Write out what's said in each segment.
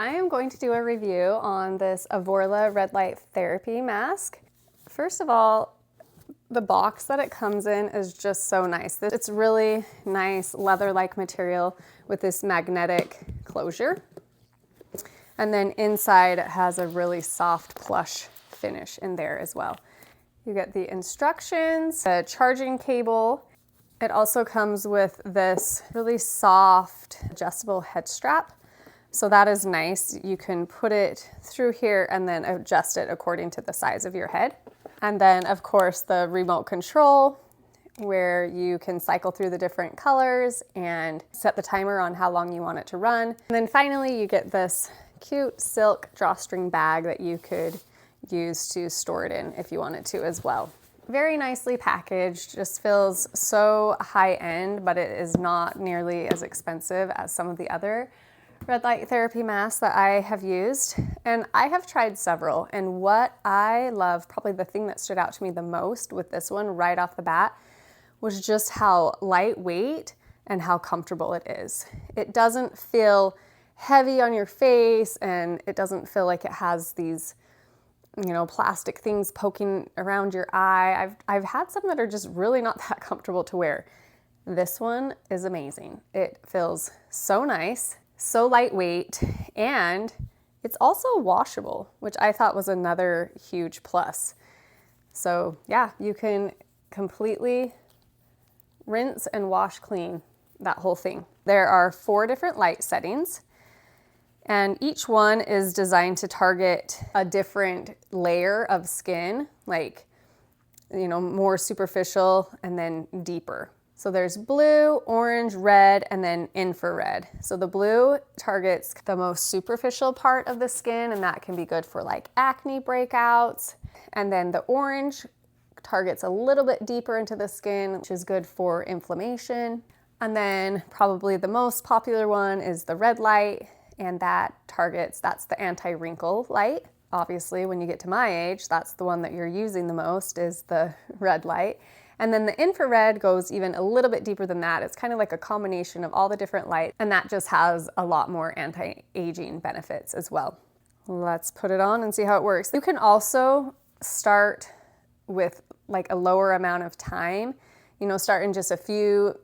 I am going to do a review on this Avorla red light therapy mask. First of all, the box that it comes in is just so nice. It's really nice leather-like material with this magnetic closure. And then inside it has a really soft plush finish in there as well. You get the instructions, a charging cable. It also comes with this really soft adjustable head strap. So that is nice. You can put it through here and then adjust it according to the size of your head. And then of course the remote control where you can cycle through the different colors and set the timer on how long you want it to run. And then finally you get this cute silk drawstring bag that you could use to store it in if you wanted to as well. Very nicely packaged, just feels so high end, but it is not nearly as expensive as some of the other red light therapy masks that I have used. And I have tried several, and what I love, probably the thing that stood out to me the most with this one right off the bat, was just how lightweight and how comfortable it is. It doesn't feel heavy on your face, and it doesn't feel like it has these, you know, plastic things poking around your eye. I've had some that are just really not that comfortable to wear. This one is amazing. It feels so nice, so lightweight, and it's also washable, which I thought was another huge plus. So yeah, you can completely rinse and wash clean that whole thing. There are 4 different light settings, and each one is designed to target a different layer of skin, like, you know, more superficial and then deeper. So there's blue, orange, red, and then infrared. So the blue targets the most superficial part of the skin, and that can be good for like acne breakouts. And then the orange targets a little bit deeper into the skin, which is good for inflammation. And then probably the most popular one is the red light, and that's the anti-wrinkle light. Obviously, when you get to my age, that's the one that you're using the most, is the red light. And then the infrared goes even a little bit deeper than that. It's kind of like a combination of all the different lights, and that just has a lot more anti-aging benefits as well. Let's put it on and see how it works. You can also start with like a lower amount of time, you know, start in just a few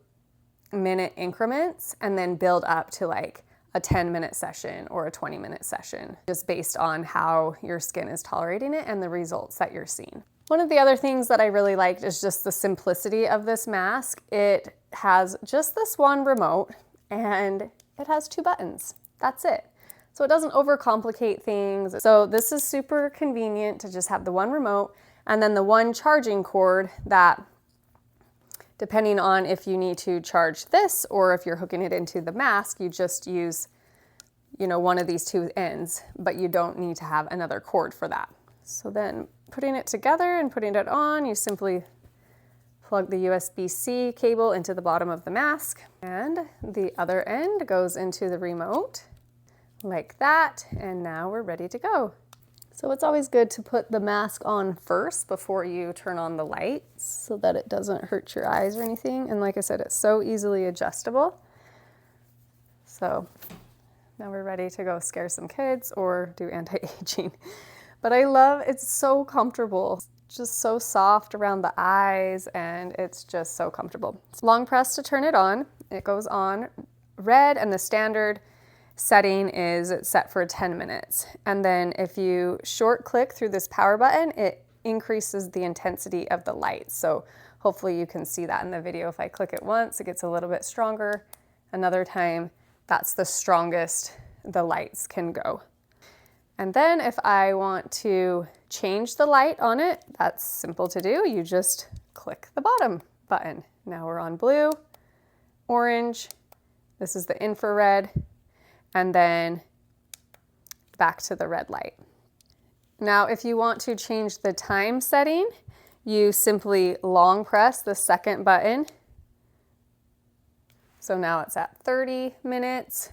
minute increments and then build up to like a 10-minute session or a 20-minute session, just based on how your skin is tolerating it and the results that you're seeing. One of the other things that I really liked is just the simplicity of this mask. It has just this one remote and it has 2 buttons. That's it. So it doesn't overcomplicate things. So this is super convenient to just have the one remote and then the one charging cord that, depending on if you need to charge this or if you're hooking it into the mask, you just use, you know, one of these 2 ends, but you don't need to have another cord for that. So then putting it together and putting it on, you simply plug the USB-C cable into the bottom of the mask, and the other end goes into the remote like that, and now we're ready to go. So it's always good to put the mask on first before you turn on the lights so that it doesn't hurt your eyes or anything. And like I said, it's so easily adjustable. So now we're ready to go scare some kids or do anti-aging. But I love, it's so comfortable. It's just so soft around the eyes, and it's just so comfortable. It's long press to turn it on. It goes on red, and the standard setting is set for 10 minutes. And then if you short click through this power button, it increases the intensity of the light. So hopefully you can see that in the video. If I click it once, it gets a little bit stronger. Another time, that's the strongest the lights can go. And then if I want to change the light on it, that's simple to do. You just click the bottom button. Now we're on blue, orange, this is the infrared, and then back to the red light. Now, if you want to change the time setting, you simply long press the second button. So now it's at 30 minutes,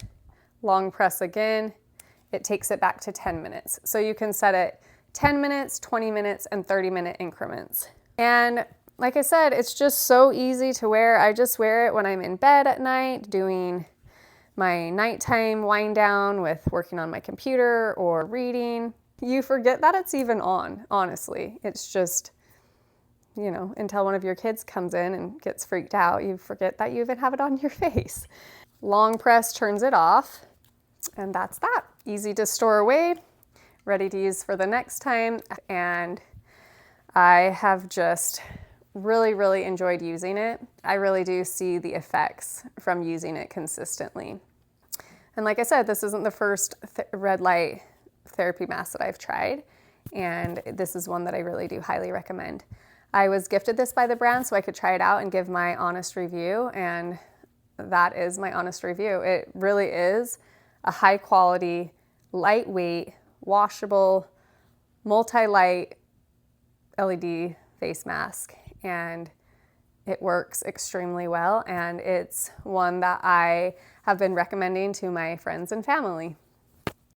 long press again, it takes it back to 10 minutes. So you can set it 10 minutes, 20 minutes, and 30-minute increments. And like I said, it's just so easy to wear. I just wear it when I'm in bed at night doing my nighttime wind down with working on my computer or reading. You forget that it's even on, honestly. It's just, you know, until one of your kids comes in and gets freaked out, you forget that you even have it on your face. Long press turns it off, and that's that. Easy to store away, ready to use for the next time. And I have just really enjoyed using it. I really do see the effects from using it consistently. And like I said, this isn't the first red light therapy mask that I've tried, and this is one that I really do highly recommend. I was gifted this by the brand so I could try it out and give my honest review, and that is my honest review. It really is a high quality, lightweight, washable, multi-light LED face mask, and it works extremely well, and it's one that I have been recommending to my friends and family.